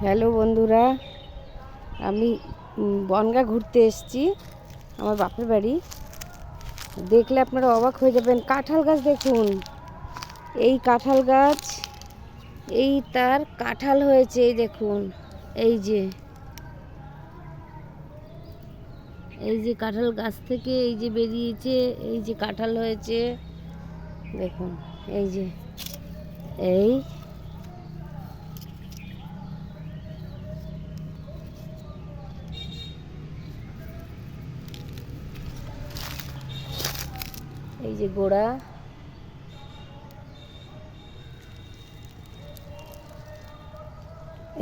Hello বন্ধুরা, আমি বনগাঁ ঘুরতে এসেছি আমার বাপের বাড়ি। দেখলে আপনারা অবাক হয়ে যাবেন। কাঁঠাল গাছ দেখুন, এই কাঁঠাল গাছ, এই তার কাঁঠাল হয়েছে, এই দেখুন, এই যে কাঁঠাল গাছ থেকে এই যে বেরিয়েছে, এই যে কাঁঠাল হয়েছে দেখুন, এই যে এই এই যে গোড়া,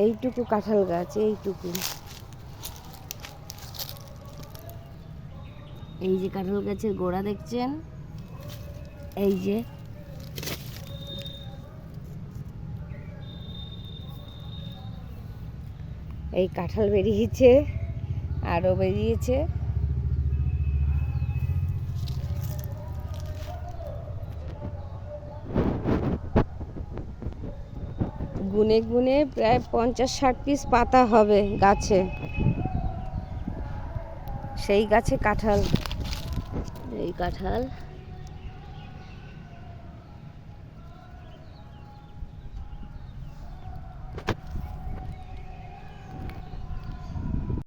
এইটুকু কাঁঠাল গাছ, এইটুকু, এই যে কাঁঠাল গাছের গোড়া দেখছেন, এই যে এই কাঁঠাল বেরিয়েছে, আরও বেরিয়েছে। গুনে গুনে প্রায় 50-60 পিস পাতা হবে গাছে, সেই গাছে কাঁঠাল, এই কাঁঠাল।